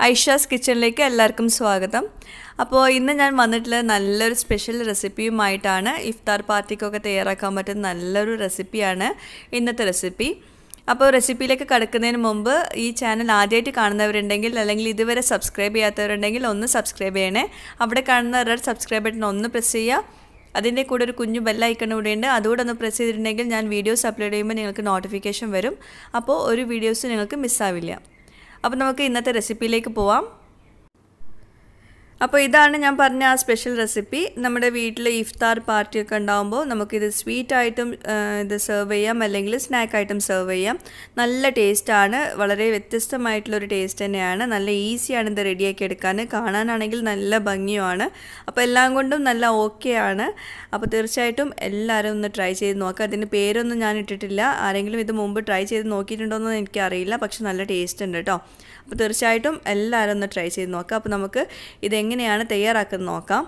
ഐഷാസ് കിച്ചണിലേക്ക് എല്ലാവർക്കും സ്വാഗതം. അപ്പോൾ ഇന്ന് ഞാൻ വന്നിട്ടുള്ള നല്ലൊരു സ്പെഷ്യൽ റെസിപ്പിയുമായിട്ടാണ്. ഇഫ്താർ പാർട്ടിക്കൊക്കെ തയ്യാറാക്കാൻ പറ്റുന്ന നല്ലൊരു റെസിപ്പിയാണ് ഇന്നത്തെ റെസിപ്പി. അപ്പോൾ റെസിപ്പിയിലേക്ക് കടക്കുന്നതിന് മുമ്പ് ഈ ചാനൽ ആദ്യമായിട്ട് കാണുന്നവരുണ്ടെങ്കിൽ അല്ലെങ്കിൽ ഇതുവരെ സബ്സ്ക്രൈബ് ചെയ്യാത്തവരുണ്ടെങ്കിൽ ഒന്ന് സബ്സ്ക്രൈബ് ചെയ്യണേ. അവിടെ കാണുന്ന റെഡ് സബ്സ്ക്രൈബ് ബട്ടൺ ഒന്ന് പ്രസ് ചെയ്യുക. അതിൻ്റെ കൂടെ ഒരു കുഞ്ഞു ബെല്ലൈക്കൺ കൂടെ ഉണ്ട്, അതുകൂടെ ഒന്ന് പ്രസ് ചെയ്തിട്ടുണ്ടെങ്കിൽ ഞാൻ വീഡിയോസ് അപ്ലോഡ് ചെയ്യുമ്പോൾ നിങ്ങൾക്ക് നോട്ടിഫിക്കേഷൻ വരും. അപ്പോൾ ഒരു വീഡിയോസ് നിങ്ങൾക്ക് മിസ്സാവില്ല. അപ്പോൾ നമുക്ക് ഇന്നത്തെ റെസിപ്പിയിലേക്ക് പോവാം. അപ്പോൾ ഇതാണ് ഞാൻ പറഞ്ഞ ആ സ്പെഷ്യൽ റെസിപ്പി. നമ്മുടെ വീട്ടിൽ ഇഫ്താർ പാർട്ടിയൊക്കെ ഉണ്ടാകുമ്പോൾ നമുക്കിത് സ്വീറ്റായിട്ടും ഇത് സെർവ് ചെയ്യാം, അല്ലെങ്കിൽ സ്നാക്കായിട്ടും സെർവ് ചെയ്യാം. നല്ല ടേസ്റ്റാണ്, വളരെ വ്യത്യസ്തമായിട്ടുള്ളൊരു ടേസ്റ്റ് തന്നെയാണ്. നല്ല ഈസിയാണ് ഇത് റെഡിയാക്കി എടുക്കാൻ, കാണാനാണെങ്കിൽ നല്ല ഭംഗിയുമാണ്. അപ്പോൾ എല്ലാം കൊണ്ടും നല്ല ഓക്കെ ആണ്. അപ്പോൾ തീർച്ചയായിട്ടും എല്ലാവരും ഒന്ന് ട്രൈ ചെയ്ത് നോക്കുക. അതിൻ്റെ പേരൊന്നും ഞാൻ ഇട്ടിട്ടില്ല, ആരെങ്കിലും ഇത് മുമ്പ് ട്രൈ ചെയ്ത് നോക്കിയിട്ടുണ്ടോയെന്ന് എനിക്കറിയില്ല, പക്ഷെ നല്ല ടേസ്റ്റ് ഉണ്ട് കേട്ടോ. അപ്പോൾ തീർച്ചയായിട്ടും എല്ലാവരും ഒന്ന് ട്രൈ ചെയ്ത് നോക്കാം. അപ്പോൾ നമുക്ക് ഇതെങ്ങനെയാണ് തയ്യാറാക്കുന്നത് നോക്കാം.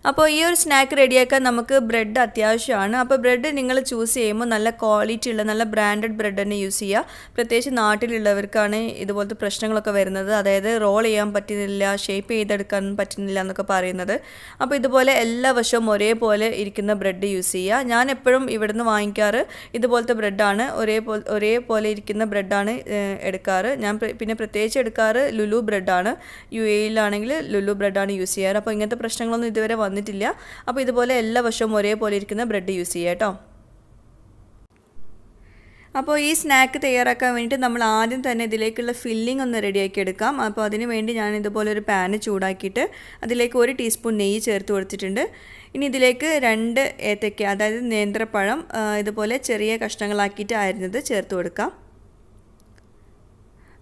അപ്പോൾ ഈ ഒരു സ്നാക്ക് റെഡിയാക്കാൻ നമുക്ക് ബ്രെഡ് അത്യാവശ്യമാണ്. അപ്പോൾ ബ്രെഡ് നിങ്ങൾ ചൂസ് ചെയ്യുമ്പോൾ നല്ല ക്വാളിറ്റി ഉള്ള നല്ല ബ്രാൻഡഡ് ബ്രെഡ് തന്നെ യൂസ് ചെയ്യുക. പ്രത്യേകിച്ച് നാട്ടിലുള്ളവർക്കാണ് ഇതുപോലത്തെ പ്രശ്നങ്ങളൊക്കെ വരുന്നത്, അതായത് റോൾ ചെയ്യാൻ പറ്റുന്നില്ല, ഷേപ്പ് ചെയ്തെടുക്കാൻ പറ്റുന്നില്ല എന്നൊക്കെ പറയുന്നത്. അപ്പോൾ ഇതുപോലെ എല്ലാ വശവും ഒരേപോലെ ഇരിക്കുന്ന ബ്രെഡ് യൂസ് ചെയ്യുക. ഞാൻ എപ്പോഴും ഇവിടുന്ന് വാങ്ങിക്കാറ് ഇതുപോലത്തെ ബ്രെഡാണ്, ഒരേപോലെ ഇരിക്കുന്ന ബ്രെഡാണ് എടുക്കാറ്. ഞാൻ പിന്നെ പ്രത്യേകിച്ച് എടുക്കാറ് ലുലു ബ്രെഡാണ്. UAE-യിലാണെങ്കിൽ ലുലു ബ്രെഡാണ് യൂസ് ചെയ്യാറ്. അപ്പോൾ ഇങ്ങനത്തെ പ്രശ്നങ്ങളൊന്നും ഇതുവരെ വന്നിട്ടില്ല. അപ്പോൾ ഇതുപോലെ എല്ലാ വശവും ഒരേപോലെ ഇരിക്കുന്ന ബ്രെഡ് യൂസ് ചെയ്യുക കേട്ടോ. അപ്പോൾ ഈ സ്നാക്ക് തയ്യാറാക്കാൻ വേണ്ടിയിട്ട് നമ്മൾ ആദ്യം തന്നെ ഇതിലേക്കുള്ള ഫില്ലിംഗ് ഒന്ന് റെഡിയാക്കി എടുക്കാം. അപ്പോൾ അതിന് വേണ്ടി ഞാൻ ഇതുപോലെ ഒരു പാന് ചൂടാക്കിയിട്ട് അതിലേക്ക് 1 ടീസ്പൂൺ നെയ്യ് ചേർത്ത് കൊടുത്തിട്ടുണ്ട്. ഇനി ഇതിലേക്ക് 2 ഏത്തയ്ക്ക, അതായത് നേന്ത്രപ്പഴം ഇതുപോലെ ചെറിയ കഷ്ണങ്ങളാക്കിയിട്ട് അരിഞ്ഞത് ചേർത്ത് കൊടുക്കാം.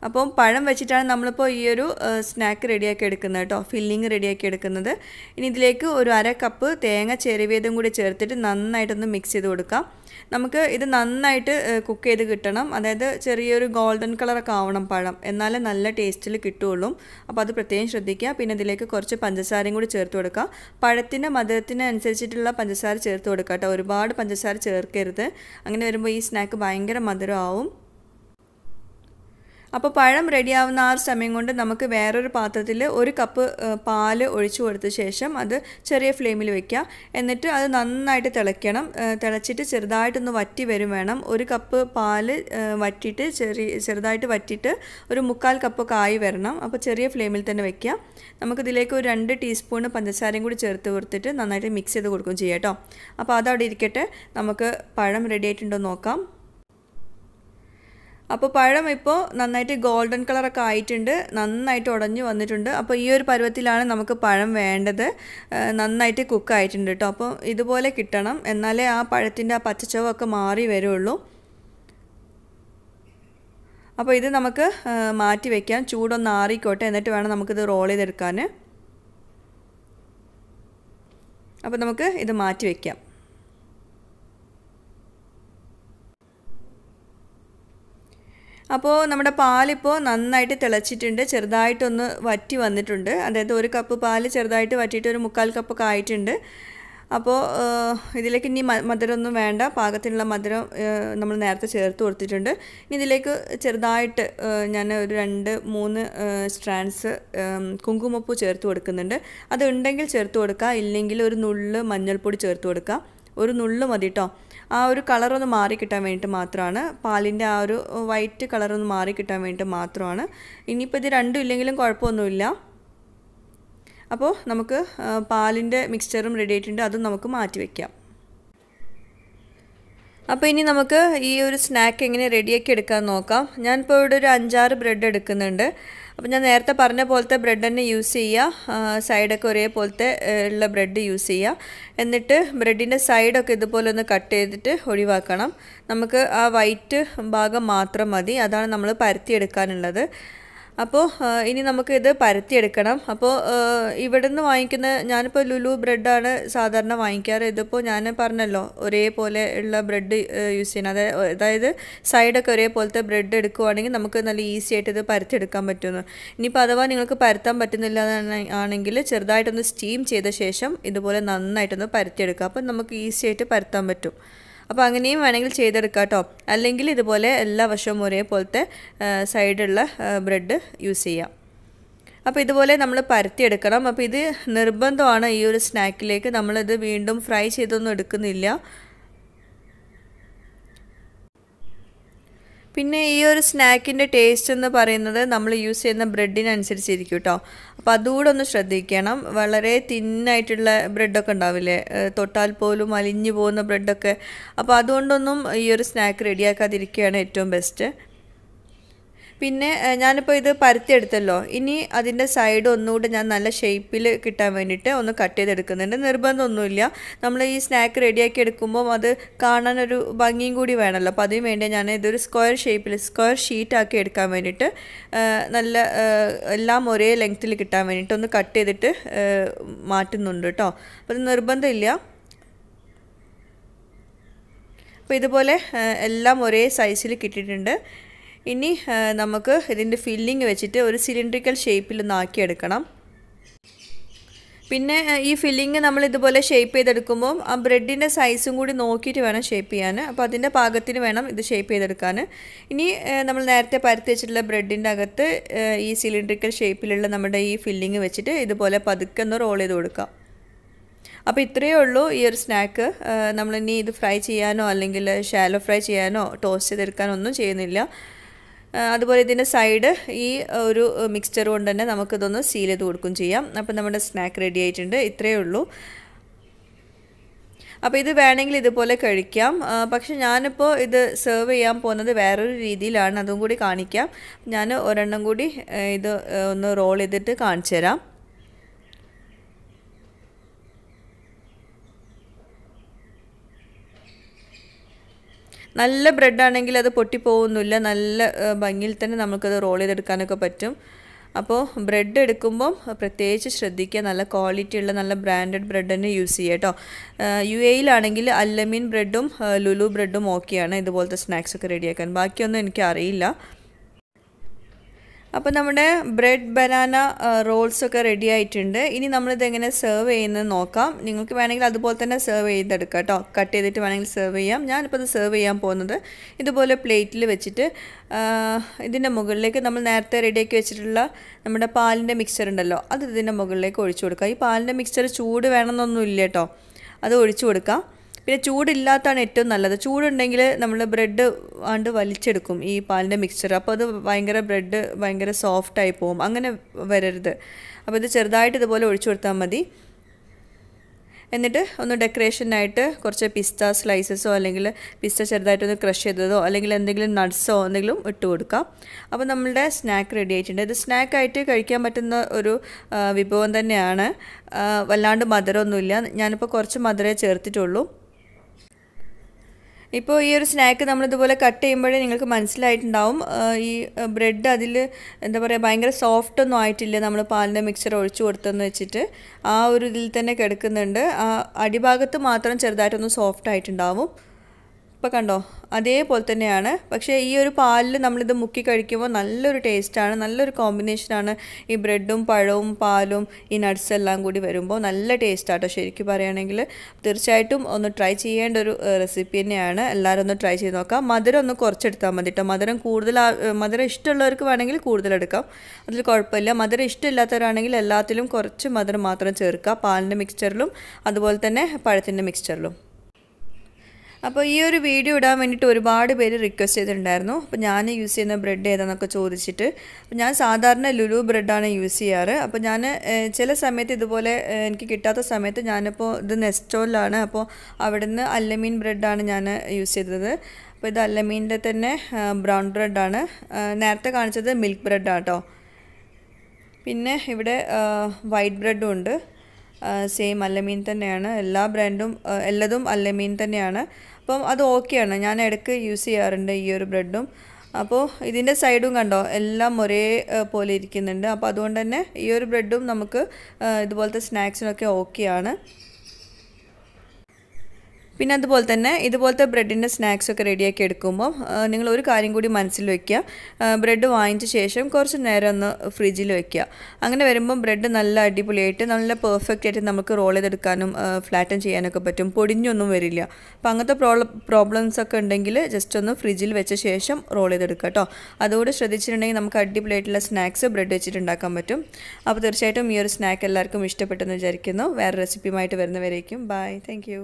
അപ്പം പഴം വെച്ചിട്ടാണ് നമ്മളിപ്പോൾ ഈ ഒരു സ്നാക്ക് റെഡിയാക്കി എടുക്കുന്നത് കേട്ടോ, ഫില്ലിങ് റെഡിയാക്കി എടുക്കുന്നത്. ഇനി ഇതിലേക്ക് ഒരു 1/2 കപ്പ് തേങ്ങ ചിരവിയതും കൂടി ചേർത്തിട്ട് നന്നായിട്ടൊന്ന് മിക്സ് ചെയ്ത് കൊടുക്കാം. നമുക്ക് ഇത് നന്നായിട്ട് കുക്ക് ചെയ്ത് കിട്ടണം, അതായത് ചെറിയൊരു ഗോൾഡൻ കളറൊക്കെ ആവണം പഴം, എന്നാലേ നല്ല ടേസ്റ്റിൽ കിട്ടുകയുള്ളൂ. അപ്പോൾ അത് പ്രത്യേകം ശ്രദ്ധിക്കുക. പിന്നെ ഇതിലേക്ക് കുറച്ച് പഞ്ചസാരയും കൂടി ചേർത്ത് കൊടുക്കുക. പഴത്തിൻ്റെ മധുരത്തിന് അനുസരിച്ചിട്ടുള്ള പഞ്ചസാര ചേർത്ത് കൊടുക്കുക കേട്ടോ, ഒരുപാട് പഞ്ചസാര ചേർക്കരുത്. അങ്ങനെ വരുമ്പോൾ ഈ സ്നാക്ക് ഭയങ്കര മധുരമാവും. അപ്പോൾ പഴം റെഡിയാവുന്ന ആ സമയം കൊണ്ട് നമുക്ക് വേറൊരു പാത്രത്തിൽ 1 കപ്പ് പാല് ഒഴിച്ചു കൊടുത്ത ശേഷം അത് ചെറിയ ഫ്ലെയിമിൽ വെക്കുക. എന്നിട്ട് അത് നന്നായിട്ട് തിളയ്ക്കണം. തിളച്ചിട്ട് ചെറുതായിട്ടൊന്ന് വറ്റി വരും വേണം. 1 കപ്പ് പാല് വറ്റിയിട്ട് ചെറുതായിട്ട് വറ്റിയിട്ട് ഒരു 1/4 കപ്പൊക്കെ ആയി വരണം. അപ്പോൾ ചെറിയ ഫ്ലെയിമിൽ തന്നെ വെക്കുക. നമുക്കിതിലേക്ക് ഒരു 2 ടീസ്പൂൺ പഞ്ചസാരയും കൂടി ചേർത്ത് കൊടുത്തിട്ട് നന്നായിട്ട് മിക്സ് ചെയ്ത് കൊടുക്കുകയും ചെയ്യാം കേട്ടോ. അപ്പോൾ അതവിടെ ഇരിക്കട്ടെ, നമുക്ക് പഴം റെഡി ആയിട്ടുണ്ടോ നോക്കാം. അപ്പോൾ പഴം ഇപ്പോൾ നന്നായിട്ട് ഗോൾഡൻ കളറൊക്കെ ആയിട്ടുണ്ട്, നന്നായിട്ട് ഉടഞ്ഞു വന്നിട്ടുണ്ട്. അപ്പോൾ ഈ ഒരു പരുവത്തിലാണ് നമുക്ക് പഴം വേണ്ടത്. നന്നായിട്ട് കുക്കായിട്ടുണ്ട് കേട്ടോ. അപ്പോൾ ഇതുപോലെ കിട്ടണം, എന്നാലേ ആ പഴത്തിൻ്റെ ആ പച്ചച്ചവൊക്കെ മാറി വരുള്ളൂ. അപ്പോൾ ഇത് നമുക്ക് മാറ്റി വയ്ക്കാം, ചൂടൊന്ന് ആറിക്കോട്ടെ, എന്നിട്ട് വേണം നമുക്കിത് റോൾ ചെയ്തെടുക്കാൻ. അപ്പോൾ നമുക്ക് ഇത് മാറ്റി വയ്ക്കാം. അപ്പോൾ നമ്മുടെ പാലിപ്പോൾ നന്നായിട്ട് തിളച്ചിട്ടുണ്ട്, ചെറുതായിട്ടൊന്ന് വറ്റി വന്നിട്ടുണ്ട്. അതായത് 1 കപ്പ് പാല് ചെറുതായിട്ട് വറ്റിയിട്ട് ഒരു 1/4 കപ്പൊക്കെ ആയിട്ടുണ്ട്. അപ്പോൾ ഇതിലേക്ക് ഇനി മധുരമൊന്നും വേണ്ട, പാകത്തിനുള്ള മധുരം നമ്മൾ നേരത്തെ ചേർത്ത് കൊടുത്തിട്ടുണ്ട്. ഇനി ഇതിലേക്ക് ചെറുതായിട്ട് ഞാൻ ഒരു 2-3 സ്ട്രാൻഡ്സ് കുങ്കുമപ്പൂ ചേർത്ത് കൊടുക്കുന്നുണ്ട്. അത് ഉണ്ടെങ്കിൽ ചേർത്ത് കൊടുക്കുക, ഇല്ലെങ്കിൽ ഒരു നുള്ള് മഞ്ഞൾപ്പൊടി ചേർത്ത് കൊടുക്കുക. ഒരു നുള്ള് മതി കേട്ടോ. ആ ഒരു കളറൊന്ന് മാറിക്കിട്ടാൻ വേണ്ടിയിട്ട് മാത്രമാണ്, പാലിൻ്റെ ആ ഒരു വൈറ്റ് കളറൊന്ന് മാറിക്കിട്ടാൻ വേണ്ടിയിട്ട് മാത്രമാണ്. ഇനിയിപ്പോൾ ഇത് രണ്ടും ഇല്ലെങ്കിലും കുഴപ്പമൊന്നുമില്ല. അപ്പോൾ നമുക്ക് പാലിൻ്റെ മിക്സ്ചറും റെഡി ആയിട്ടുണ്ട്, അതും നമുക്ക് മാറ്റി വയ്ക്കാം. അപ്പോൾ ഇനി നമുക്ക് ഈ ഒരു സ്നാക്ക് എങ്ങനെ റെഡിയാക്കി എടുക്കാൻ നോക്കാം. ഞാനിപ്പോൾ ഇവിടെ ഒരു 5-6 ബ്രെഡ് എടുക്കുന്നുണ്ട്. അപ്പോൾ ഞാൻ നേരത്തെ പറഞ്ഞ പോലത്തെ ബ്രെഡ് തന്നെ യൂസ് ചെയ്യുക, സൈഡൊക്കെ ഒരേപോലത്തെ ഉള്ള ബ്രെഡ് യൂസ് ചെയ്യുക. എന്നിട്ട് ബ്രെഡിൻ്റെ സൈഡൊക്കെ ഇതുപോലെ ഒന്ന് കട്ട് ചെയ്തിട്ട് ഒഴിവാക്കണം. നമുക്ക് ആ വൈറ്റ് ഭാഗം മാത്രം മതി, അതാണ് നമ്മൾ പരത്തിയെടുക്കാനുള്ളത്. അപ്പോൾ ഇനി നമുക്കിത് പരത്തിയെടുക്കണം. അപ്പോൾ ഇവിടെ നിന്ന് വാങ്ങിക്കുന്ന, ഞാനിപ്പോൾ ലുലു ബ്രെഡാണ് സാധാരണ വാങ്ങിക്കാറ്. ഇതിപ്പോൾ ഞാൻ പറഞ്ഞല്ലോ ഒരേപോലെ ഉള്ള ബ്രെഡ് യൂസ് ചെയ്യണം, അതായത് സൈഡൊക്കെ ഒരേപോലത്തെ ബ്രെഡ് എടുക്കുവാണെങ്കിൽ നമുക്ക് നല്ല ഈസി ആയിട്ട് ഇത് പരത്തിയെടുക്കാൻ പറ്റുന്നു. ഇനിയിപ്പോൾ അഥവാ നിങ്ങൾക്ക് പരത്താൻ പറ്റുന്നില്ല ആണെങ്കിൽ ചെറുതായിട്ടൊന്ന് സ്റ്റീം ചെയ്ത ശേഷം ഇതുപോലെ നന്നായിട്ടൊന്ന് പരത്തിയെടുക്കുക. അപ്പം നമുക്ക് ഈസി ആയിട്ട് പരത്താൻ പറ്റും. അപ്പോൾ അങ്ങനെയും വേണമെങ്കിൽ ചെയ്തെടുക്കാം കേട്ടോ. അല്ലെങ്കിൽ ഇതുപോലെ എല്ലാ വശവും ഒരേപോലത്തെ സൈഡുള്ള ബ്രെഡ് യൂസ് ചെയ്യാം. അപ്പോൾ ഇതുപോലെ നമ്മൾ പരത്തിയെടുക്കണം. അപ്പോൾ ഇത് നിർബന്ധമാണ് ഈ ഒരു സ്നാക്കിലേക്ക്. നമ്മളിത് വീണ്ടും ഫ്രൈ ചെയ്തൊന്നും എടുക്കുന്നില്ല. പിന്നെ ഈ ഒരു സ്നാക്കിൻ്റെ ടേസ്റ്റ് എന്ന് പറയുന്നത് നമ്മൾ യൂസ് ചെയ്യുന്ന ബ്രെഡിനനുസരിച്ചിരിക്കും കേട്ടോ. അപ്പോൾ അതുകൂടെ ഒന്ന് ശ്രദ്ധിക്കണം. വളരെ തിന്നായിട്ടുള്ള ബ്രെഡൊക്കെ ഉണ്ടാവില്ലേ, തൊട്ടാൽ പോലും അലിഞ്ഞു പോകുന്ന ബ്രെഡൊക്കെ. അപ്പോൾ അതുകൊണ്ടൊന്നും ഈ ഒരു സ്നാക്ക് റെഡിയാക്കാതിരിക്കുകയാണ് ഏറ്റവും ബെസ്റ്റ്. പിന്നെ ഞാനിപ്പോൾ ഇത് പരത്തിയെടുത്തല്ലോ, ഇനി അതിൻ്റെ സൈഡ് ഒന്നുകൂടെ ഞാൻ നല്ല ഷേപ്പിൽ കിട്ടാൻ വേണ്ടിയിട്ട് ഒന്ന് കട്ട് ചെയ്തെടുക്കുന്നുണ്ട്. നിർബന്ധമൊന്നുമില്ല, നമ്മൾ ഈ സ്നാക്ക് റെഡിയാക്കി എടുക്കുമ്പോൾ അത് കാണാനൊരു ഭംഗിയും കൂടി വേണമല്ലോ. അപ്പോൾ അതിന് വേണ്ടി ഞാൻ ഇതൊരു സ്ക്വയർ ഷേപ്പിൽ സ്ക്വയർ ഷീറ്റാക്കി എടുക്കാൻ വേണ്ടിയിട്ട് നല്ല എല്ലാം ഒരേ ലെങ്ത്തിൽ കിട്ടാൻ വേണ്ടിയിട്ട് ഒന്ന് കട്ട് ചെയ്തിട്ട് മാറ്റുന്നുണ്ട് കേട്ടോ. അപ്പോൾ അത് നിർബന്ധമില്ല. അപ്പോൾ ഇതുപോലെ എല്ലാം ഒരേ സൈസിൽ കിട്ടിയിട്ടുണ്ട്. ഇനി നമുക്ക് ഇതിൻ്റെ ഫില്ലിങ് വെച്ചിട്ട് ഒരു സിലിണ്ടറിക്കൽ ഷേപ്പിൽ ഒന്ന് ആക്കിയെടുക്കണം. പിന്നെ ഈ ഫില്ലിങ് നമ്മൾ ഇതുപോലെ ഷേപ്പ് ചെയ്തെടുക്കുമ്പോൾ ആ ബ്രെഡിൻ്റെ സൈസും കൂടി നോക്കിയിട്ട് വേണം ഷേപ്പ് ചെയ്യാൻ. അപ്പോൾ അതിൻ്റെ പാകത്തിന് വേണം ഇത് ഷേപ്പ് ചെയ്തെടുക്കാൻ. ഇനി നമ്മൾ നേരത്തെ പരത്തി വെച്ചിട്ടുള്ള ബ്രെഡിൻ്റെ അകത്ത് ഈ സിലിണ്ടറിക്കൽ ഷേപ്പിലുള്ള നമ്മുടെ ഈ ഫില്ലിങ് വെച്ചിട്ട് ഇതുപോലെ പതുക്കെ ഒന്ന് റോൾ ചെയ്ത് കൊടുക്കാം. അപ്പോൾ ഇത്രയേ ഉള്ളൂ ഈ ഒരു സ്നാക്ക്. നമ്മളിനി ഇത് ഫ്രൈ ചെയ്യാനോ അല്ലെങ്കിൽ ഷാലോ ഫ്രൈ ചെയ്യാനോ ടോസ്റ്റ് ചെയ്തെടുക്കാനോ ഒന്നും ചെയ്യുന്നില്ല. അതുപോലെ ഇതിൻ്റെ സൈഡ് ഈ ഒരു മിക്സ്ചർ കൊണ്ട് തന്നെ നമുക്കിതൊന്ന് സീൽ ചെയ്ത് കൊടുക്കുകയും ചെയ്യാം. അപ്പോൾ നമ്മുടെ സ്നാക്ക് റെഡി ആയിട്ടുണ്ട്. ഇത്രയേ ഉള്ളൂ. അപ്പോൾ ഇത് വേണമെങ്കിൽ ഇതുപോലെ കഴിക്കാം. പക്ഷെ ഞാനിപ്പോൾ ഇത് സെർവ് ചെയ്യാൻ പോകുന്നത് വേറൊരു രീതിയിലാണ്, അതും കൂടി കാണിക്കാം. ഞാൻ ഒരെണ്ണം കൂടി ഇത് ഒന്ന് റോൾ ചെയ്തിട്ട് കാണിച്ചു തരാം. നല്ല ബ്രെഡാണെങ്കിൽ അത് പൊട്ടിപ്പോകുന്നില്ല, നല്ല ഭംഗിയിൽ തന്നെ നമുക്കത് റോൾ ചെയ്തെടുക്കാനൊക്കെ പറ്റും. അപ്പോൾ ബ്രെഡ് എടുക്കുമ്പം പ്രത്യേകിച്ച് ശ്രദ്ധിക്കുക, നല്ല ക്വാളിറ്റി ഉള്ള നല്ല ബ്രാൻഡഡ് ബ്രെഡ് തന്നെ യൂസ് ചെയ്യുക കേട്ടോ. UAE-ലാണെങ്കിൽ അല്ലമീൻ ബ്രെഡും ലുലു ബ്രെഡും ഓക്കെയാണ് ഇതുപോലത്തെ സ്നാക്സൊക്കെ റെഡിയാക്കാൻ. ബാക്കിയൊന്നും എനിക്കറിയില്ല. അപ്പോൾ നമ്മുടെ ബ്രെഡ് ബനാന റോൾസൊക്കെ റെഡി ആയിട്ടുണ്ട്. ഇനി നമ്മളിത് എങ്ങനെ സെർവ് ചെയ്യുന്നത് നോക്കാം. നിങ്ങൾക്ക് വേണമെങ്കിൽ അതുപോലെ തന്നെ സെർവ് ചെയ്തെടുക്കാം കേട്ടോ. കട്ട് ചെയ്തിട്ട് വേണമെങ്കിൽ സെർവ് ചെയ്യാം. ഞാനിപ്പോൾ ഇത് സെർവ് ചെയ്യാൻ പോകുന്നത് ഇതുപോലെ പ്ലേറ്റിൽ വെച്ചിട്ട് ഇതിൻ്റെ മുകളിലേക്ക് നമ്മൾ നേരത്തെ റെഡിയാക്കി വെച്ചിട്ടുള്ള നമ്മുടെ പാലിൻ്റെ മിക്സ്ചർ ഉണ്ടല്ലോ, അത് ഇതിൻ്റെ മുകളിലേക്ക് ഒഴിച്ചു കൊടുക്കുക. ഈ പാലിൻ്റെ മിക്സ്ചർ ചൂട് വേണമെന്നൊന്നുമില്ല കേട്ടോ, അത് ഒഴിച്ചു കൊടുക്കാം. പിന്നെ ചൂടില്ലാത്തതാണ് ഏറ്റവും നല്ലത്. ചൂടുണ്ടെങ്കിൽ നമ്മൾ ബ്രെഡ് ആണ്ട് വലിച്ചെടുക്കും ഈ പാലിൻ്റെ മിക്സ്ചർ. അപ്പോൾ അത് ബ്രെഡ് ഭയങ്കര സോഫ്റ്റായി പോകും. അങ്ങനെ വരരുത്. അപ്പോൾ ഇത് ചെറുതായിട്ട് ഇതുപോലെ ഒഴിച്ചു കൊടുത്താൽ മതി. എന്നിട്ട് ഒന്ന് ഡെക്കറേഷനായിട്ട് കുറച്ച് പിസ്ത സ്ലൈസസോ അല്ലെങ്കിൽ പിസ്ത ചെറുതായിട്ടൊന്ന് ക്രഷ് ചെയ്തതോ അല്ലെങ്കിൽ എന്തെങ്കിലും നട്ട്സോ എന്തെങ്കിലും ഇട്ട് കൊടുക്കാം. അപ്പോൾ നമ്മളുടെ സ്നാക്ക് റെഡി ആയിട്ടുണ്ട്. ഇത് സ്നാക്കായിട്ട് കഴിക്കാൻ പറ്റുന്ന ഒരു വിഭവം തന്നെയാണ്. വല്ലാണ്ട് മധുരമൊന്നുമില്ല. ഞാനിപ്പോൾ കുറച്ച് മധുരമേ ചേർത്തിട്ടുള്ളൂ. ഇപ്പോൾ ഈ ഒരു സ്നാക്ക് നമ്മളിതുപോലെ കട്ട് ചെയ്യുമ്പോഴേ നിങ്ങൾക്ക് മനസ്സിലായിട്ടുണ്ടാവും ഈ ബ്രെഡ് അതിൽ എന്താ പറയുക ഭയങ്കര സോഫ്റ്റൊന്നും ആയിട്ടില്ല. നമ്മൾ പാലിൻ്റെ മിക്സ്ചർ ഒഴിച്ചു കൊടുത്തെന്ന് വെച്ചിട്ട് ആ ഒരു ഇതിൽ തന്നെ കിടക്കുന്നുണ്ട്. ആ അടിഭാഗത്ത് മാത്രം ചെറുതായിട്ടൊന്ന് സോഫ്റ്റ് ആയിട്ടുണ്ടാവും. ഇപ്പോൾ കണ്ടോ, അതേപോലെ തന്നെയാണ്. പക്ഷേ ഈ ഒരു പാലിൽ നമ്മളിത് മുക്കി കഴിക്കുമ്പോൾ നല്ലൊരു ടേസ്റ്റാണ്, നല്ലൊരു കോമ്പിനേഷനാണ്. ഈ ബ്രെഡും പഴവും പാലും ഈ നട്ട്സ് എല്ലാം കൂടി വരുമ്പോൾ നല്ല ടേസ്റ്റാട്ടോ. ശരിക്കും പറയുകയാണെങ്കിൽ തീർച്ചയായിട്ടും ഒന്ന് ട്രൈ ചെയ്യേണ്ട ഒരു റെസിപ്പി തന്നെയാണ്. എല്ലാവരും ഒന്ന് ട്രൈ ചെയ്ത് നോക്കാം. മധുരം ഒന്ന് കുറച്ചെടുത്താൽ മതി കേട്ടോ. മധുരം ഇഷ്ടമുള്ളവർക്ക് വേണമെങ്കിൽ കൂടുതലെടുക്കാം, അതിൽ കുഴപ്പമില്ല. മധുരം ഇഷ്ടമില്ലാത്തവരാണെങ്കിൽ എല്ലാത്തിലും കുറച്ച് മധുരം മാത്രം ചേർക്കുക, പാലിൻ്റെ മിക്സ്ചറിലും അതുപോലെ തന്നെ പഴത്തിൻ്റെ മിക്സ്ചറിലും. അപ്പോൾ ഈ ഒരു വീഡിയോ ഇടാൻ വേണ്ടിയിട്ട് ഒരുപാട് പേര് റിക്വസ്റ്റ് ചെയ്തിട്ടുണ്ടായിരുന്നു. അപ്പോൾ ഞാൻ യൂസ് ചെയ്യുന്ന ബ്രെഡ് ഏതാണെന്നൊക്കെ ചോദിച്ചിട്ട്. അപ്പോൾ ഞാൻ സാധാരണ ലുലു ബ്രെഡാണ് യൂസ് ചെയ്യാറ്. അപ്പോൾ ഞാൻ ചില സമയത്ത് ഇതുപോലെ എനിക്ക് കിട്ടാത്ത സമയത്ത് ഞാനിപ്പോൾ ഇത് നെസ്റ്റോയിലാണ്. അപ്പോൾ അവിടെ നിന്ന് അല്ലമീൻ ബ്രെഡാണ് ഞാൻ യൂസ് ചെയ്തത്. അപ്പോൾ ഇത് അല്ലമീൻ്റെ തന്നെ ബ്രൗൺ ബ്രെഡാണ്. നേരത്തെ കാണിച്ചത് മിൽക്ക് ബ്രെഡാണ് കേട്ടോ. പിന്നെ ഇവിടെ വൈറ്റ് ബ്രെഡും ഉണ്ട്. സെയിം അല്ലമീൻ തന്നെയാണ്. എല്ലാ ബ്രാൻഡും എല്ലതും അല്ലമീൻ തന്നെയാണ്. അപ്പം അത് ഓക്കെയാണ്. ഞാൻ ഇടയ്ക്ക് യൂസ് ചെയ്യാറുണ്ട് ഈ ഒരു ബ്രെഡും. അപ്പോൾ ഇതിൻ്റെ സൈഡും കണ്ടോ എല്ലാം ഒരേ പോലെ ഇരിക്കുന്നുണ്ട്. അപ്പോൾ അതുകൊണ്ട് തന്നെ ഈ ഒരു ബ്രെഡും നമുക്ക് ഇതുപോലത്തെ സ്നാക്സിനൊക്കെ ഓക്കെയാണ്. പിന്നെ അതുപോലെ തന്നെ ഇതുപോലത്തെ ബ്രെഡിൻ്റെ സ്നാക്സൊക്കെ റെഡിയാക്കി എടുക്കുമ്പോൾ നിങ്ങൾ ഒരു കാര്യം കൂടി മനസ്സിൽ വയ്ക്കുക. ബ്രെഡ് വാങ്ങിച്ച ശേഷം കുറച്ച് നേരം ഒന്ന് ഫ്രിഡ്ജിൽ വയ്ക്കുക. അങ്ങനെ വരുമ്പം ബ്രെഡ് നല്ല അടിപൊളിയായിട്ട് നല്ല പെർഫെക്റ്റ് ആയിട്ട് നമുക്ക് റോൾ ചെയ്തെടുക്കാനും ഫ്ലാറ്റൻ ചെയ്യാനൊക്കെ പറ്റും. പൊടിഞ്ഞൊന്നും വരില്ല. അപ്പോൾ അങ്ങനത്തെ പ്രോബ്ലംസ് ഒക്കെ ഉണ്ടെങ്കിൽ ജസ്റ്റ് ഒന്ന് ഫ്രിഡ്ജിൽ വെച്ച ശേഷം റോൾ ചെയ്തെടുക്കുക കേട്ടോ. അതുകൂടെ ശ്രദ്ധിച്ചിട്ടുണ്ടെങ്കിൽ നമുക്ക് അടിപൊളിയായിട്ടുള്ള സ്നാക്സ് ബ്രെഡ് വെച്ചിട്ട് ഉണ്ടാക്കാൻ പറ്റും. അപ്പോൾ തീർച്ചയായിട്ടും ഈ ഒരു സ്നാക്ക് എല്ലാവർക്കും ഇഷ്ടപ്പെട്ടെന്ന് വിചാരിക്കുന്നു. വേറെ റെസിപ്പിയുമായിട്ട് വരുന്നവരേക്കും ബൈ. Thank you.